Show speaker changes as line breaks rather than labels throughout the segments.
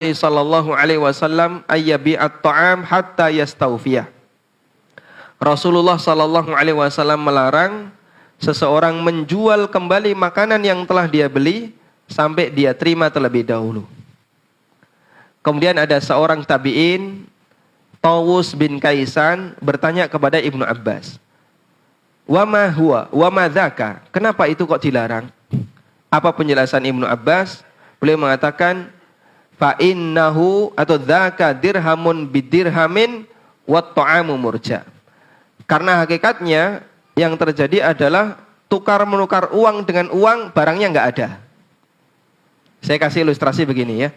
sallallahu alaihi wasallam ayyabi'at ta'am hatta yastawfiyah. Rasulullah sallallahu alaihi wasallam melarang seseorang menjual kembali makanan yang telah dia beli sampai dia terima terlebih dahulu. Kemudian ada seorang tabi'in, Tawus bin Kaisan, bertanya kepada Ibnu Abbas, "Wa ma huwa wa ma dzaka?" Kenapa itu kok dilarang? Apa penjelasan Ibnu Abbas? Beliau mengatakan, fa innahu atau dzaka dirhamun bidirhamin wat ta'amu murja. Karena hakikatnya yang terjadi adalah tukar menukar uang dengan uang, barangnya enggak ada. Saya kasih ilustrasi begini ya.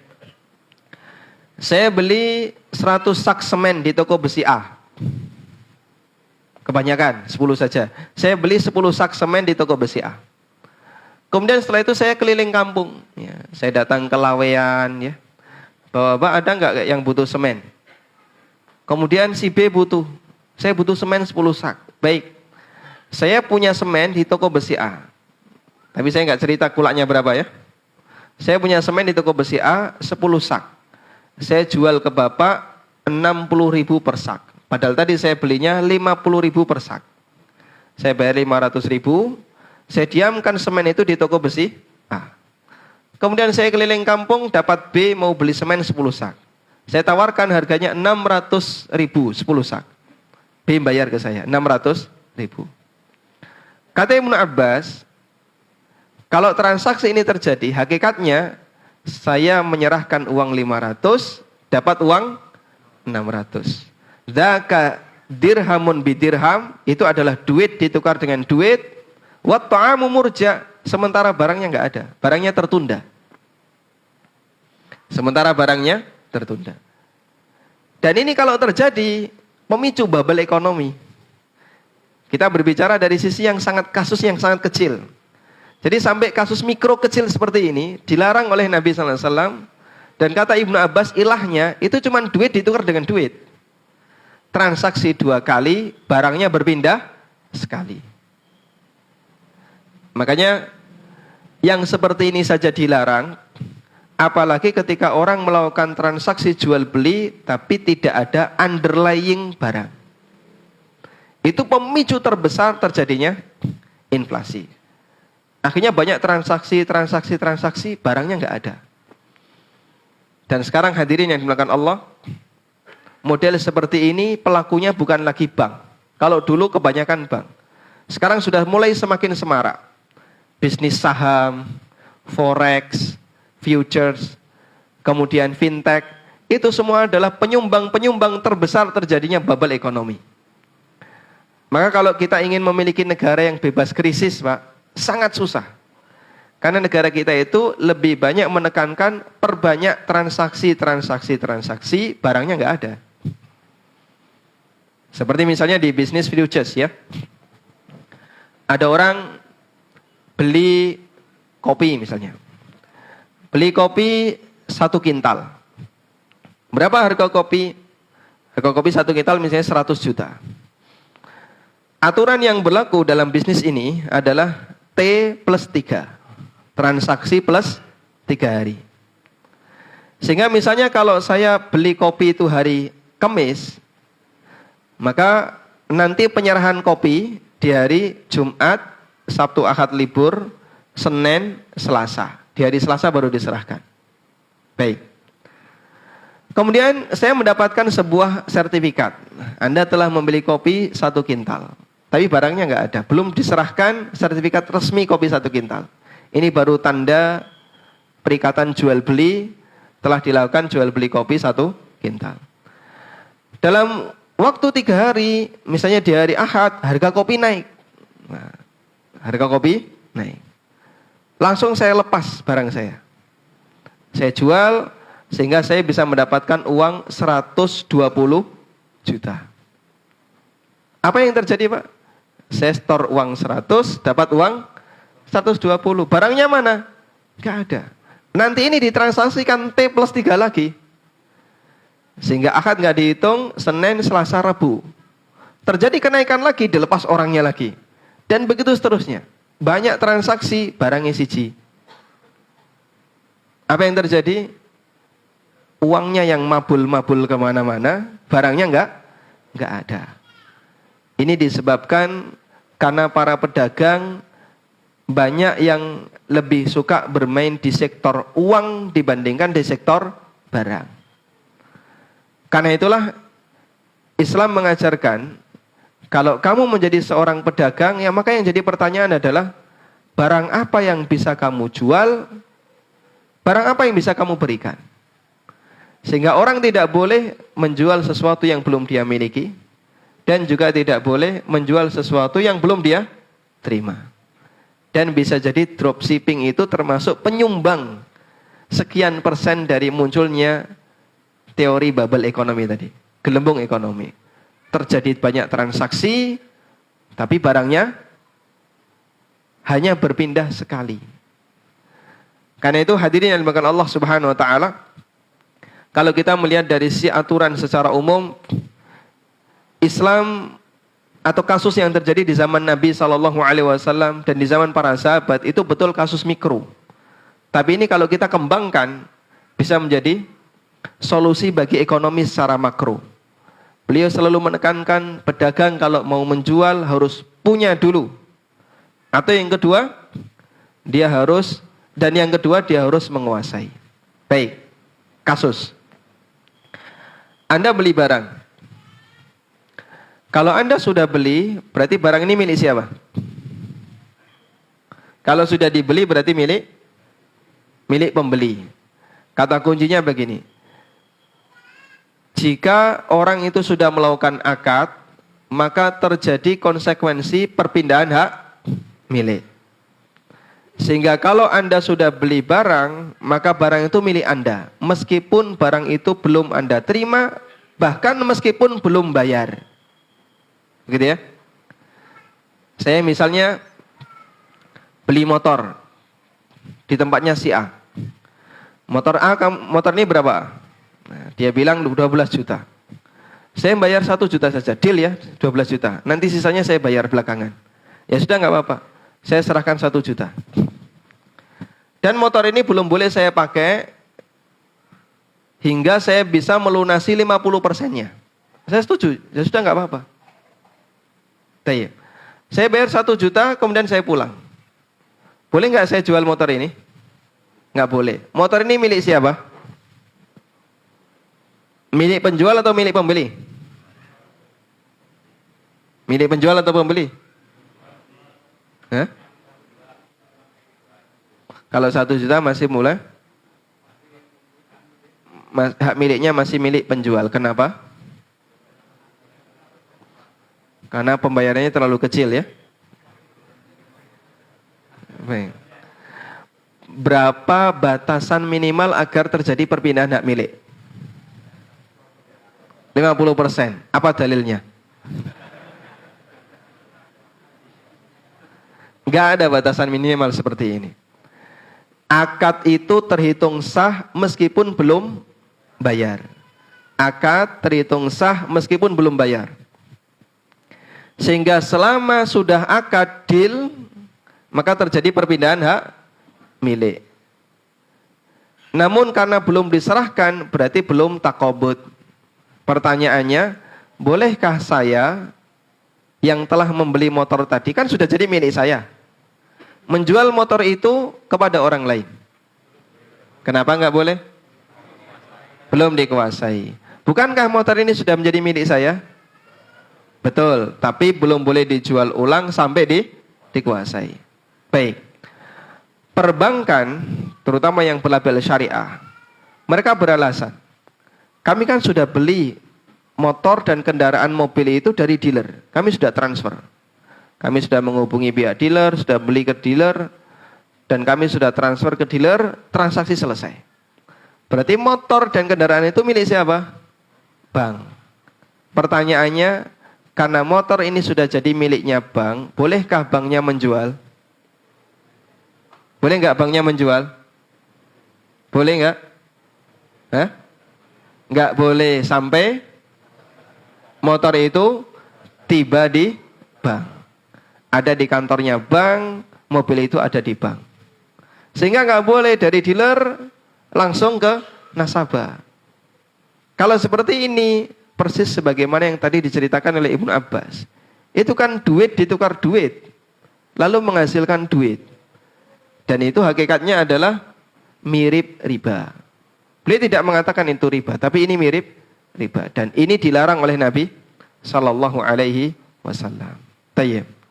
Saya beli 100 sak semen di toko besi A. Kebanyakan 10 saja. Saya beli 10 sak semen di toko besi A. Kemudian setelah itu saya keliling kampung ya. Saya datang ke Lawean ya. Bapak ada nggak yang butuh semen? Kemudian si B butuh. Saya butuh semen 10 sak. Baik. Saya punya semen di toko besi A. Tapi saya nggak cerita kulaknya berapa ya. Saya punya semen di toko besi A 10 sak. Saya jual ke Bapak 60.000 per sak. Padahal tadi saya belinya 50.000 per sak. Saya bayar 500.000. Saya diamkan semen itu di toko besi A. Kemudian saya keliling kampung, dapat B mau beli semen 10 sak. Saya tawarkan harganya 600.000 10 sak. B bayar ke saya 600.000. Kata Ibnu Abbas, kalau transaksi ini terjadi, hakikatnya saya menyerahkan uang 500, dapat uang 600. Dzaka dirhamun bidirham, itu adalah duit ditukar dengan duit. Wat ta'amu murja, sementara barangnya enggak ada, barangnya tertunda. Sementara barangnya tertunda. Dan ini kalau terjadi memicu bubble ekonomi. Kita berbicara dari sisi yang sangat kasus yang sangat kecil. Jadi sampai kasus mikro kecil seperti ini dilarang oleh Nabi sallallahu alaihi wasallam, dan kata Ibnu Abbas ilahnya itu cuma duit ditukar dengan duit. Transaksi 2 kali, barangnya berpindah sekali. Makanya yang seperti ini saja dilarang. Apalagi ketika orang melakukan transaksi jual beli tapi tidak ada underlying barang. Itu pemicu terbesar terjadinya inflasi. Akhirnya banyak transaksi, barangnya nggak ada. Dan sekarang hadirin yang dimuliakan Allah, model seperti ini pelakunya bukan lagi bank. Kalau dulu kebanyakan bank. Sekarang sudah mulai semakin semarak. Bisnis saham, forex, futures, kemudian fintech, itu semua adalah penyumbang-penyumbang terbesar terjadinya bubble ekonomi. Maka kalau kita ingin memiliki negara yang bebas krisis, Pak, sangat susah. Karena negara kita itu lebih banyak menekankan perbanyak transaksi, barangnya nggak ada. Seperti misalnya di bisnis futures ya. Ada orang beli kopi misalnya. Beli kopi 1 kintal. Berapa harga kopi? Harga kopi 1 kintal misalnya 100 juta. Aturan yang berlaku dalam bisnis ini adalah T plus 3. Transaksi plus 3 hari. Sehingga misalnya kalau saya beli kopi itu hari Kamis, maka nanti penyerahan kopi di hari Jumat, Sabtu, Ahad libur, Senin, Selasa. Di hari Selasa baru diserahkan. Baik. Kemudian saya mendapatkan sebuah sertifikat. Anda telah membeli kopi 1 kintal. Tapi barangnya nggak ada. Belum diserahkan sertifikat resmi kopi 1 kintal. Ini baru tanda perikatan jual beli, telah dilakukan jual beli kopi 1 kintal. Dalam waktu 3 hari, misalnya di hari Ahad, harga kopi naik. Nah, harga kopi naik. Langsung saya lepas barang saya. Saya jual sehingga saya bisa mendapatkan uang 120 juta. Apa yang terjadi, Pak? Saya store uang 100, dapat uang 120. Barangnya mana? Nggak ada. Nanti ini ditransaksikan T plus 3 lagi. Sehingga Ahad nggak dihitung, Senin, Selasa, Rabu. Terjadi kenaikan lagi, dilepas orangnya lagi. Dan begitu seterusnya. Banyak transaksi barangnya siji. Apa yang terjadi? uangnya yang mabul-mabul kemana-mana, barangnya nggak ada. Ini disebabkan karena para pedagang banyak yang lebih suka bermain di sektor uang dibandingkan di sektor barang. Karena itulah Islam mengajarkan kalau kamu menjadi seorang pedagang, ya maka yang jadi pertanyaan adalah barang apa yang bisa kamu jual, barang apa yang bisa kamu berikan. Sehingga orang tidak boleh menjual sesuatu yang belum dia miliki, dan juga tidak boleh menjual sesuatu yang belum dia terima. Dan bisa jadi dropshipping itu termasuk penyumbang sekian persen dari munculnya teori bubble ekonomi tadi, gelembung ekonomi. Terjadi banyak transaksi, tapi barangnya hanya berpindah sekali. Karena itu hadirin yang dimuliakan Allah Subhanahu wa taala, kalau kita melihat dari si aturan secara umum, Islam atau kasus yang terjadi di zaman Nabi SAW dan di zaman para sahabat itu betul kasus mikro. Tapi ini kalau kita kembangkan bisa menjadi solusi bagi ekonomi secara makro. Beliau selalu menekankan pedagang kalau mau menjual harus punya dulu. Atau yang kedua, dia harus menguasai. Baik, kasus. Anda beli barang. Kalau Anda sudah beli, berarti barang ini milik siapa? Kalau sudah dibeli, berarti milik pembeli. Kata kuncinya begini. Jika orang itu sudah melakukan akad, maka terjadi konsekuensi perpindahan hak milik. Sehingga kalau Anda sudah beli barang, maka barang itu milik Anda. Meskipun barang itu belum Anda terima, bahkan meskipun belum bayar. Begitu ya. Saya misalnya beli motor di tempatnya si A. Motor ini berapa? Nah, dia bilang 12 juta. Saya bayar 1 juta saja, deal ya, 12 juta. Nanti sisanya saya bayar belakangan. Ya sudah nggak apa-apa. Saya serahkan 1 juta. Dan motor ini belum boleh saya pakai hingga saya bisa melunasi 50%-nya. Saya setuju, ya sudah nggak apa-apa. Saya bayar 1 juta, kemudian saya pulang. Boleh nggak saya jual motor ini? Nggak boleh. Motor ini milik siapa? Milik penjual atau milik pembeli? Milik penjual atau pembeli? Hah? Kalau 1 juta masih mulai? Hak miliknya masih milik penjual. Kenapa? Karena pembayarannya terlalu kecil ya. Baik. Berapa batasan minimal agar terjadi perpindahan hak milik? 50%. Apa dalilnya? Enggak ada batasan minimal seperti ini. Akad itu terhitung sah meskipun belum bayar. Akad terhitung sah meskipun belum bayar. Sehingga selama sudah akad deal, maka terjadi perpindahan hak milik. Namun karena belum diserahkan, berarti belum takobut. Pertanyaannya, bolehkah saya yang telah membeli motor tadi, kan sudah jadi milik saya, menjual motor itu kepada orang lain? Kenapa nggak boleh? Belum dikuasai. Bukankah motor ini sudah menjadi milik saya? Betul, tapi belum boleh dijual ulang sampai dikuasai. Baik. Perbankan, terutama yang berlabel syariah, mereka beralasan, kami kan sudah beli motor dan kendaraan mobil itu dari dealer. Kami sudah transfer. Kami sudah menghubungi pihak dealer, sudah beli ke dealer, dan kami sudah transfer ke dealer, transaksi selesai. Berarti motor dan kendaraan itu milik siapa? Bank. Pertanyaannya, karena motor ini sudah jadi miliknya bank, bolehkah banknya menjual? Boleh nggak banknya menjual? Boleh nggak? Hah? Nggak boleh sampai motor itu tiba di bank. Ada di kantornya bank, mobil itu ada di bank. Sehingga nggak boleh dari dealer langsung ke nasabah. Kalau seperti ini, persis sebagaimana yang tadi diceritakan oleh Ibnu Abbas. Itu kan duit ditukar duit, lalu menghasilkan duit. Dan itu hakikatnya adalah mirip riba. Beliau tidak mengatakan itu riba, tapi ini mirip riba. Dan ini dilarang oleh Nabi Sallallahu Alaihi Wasallam. Tayyib.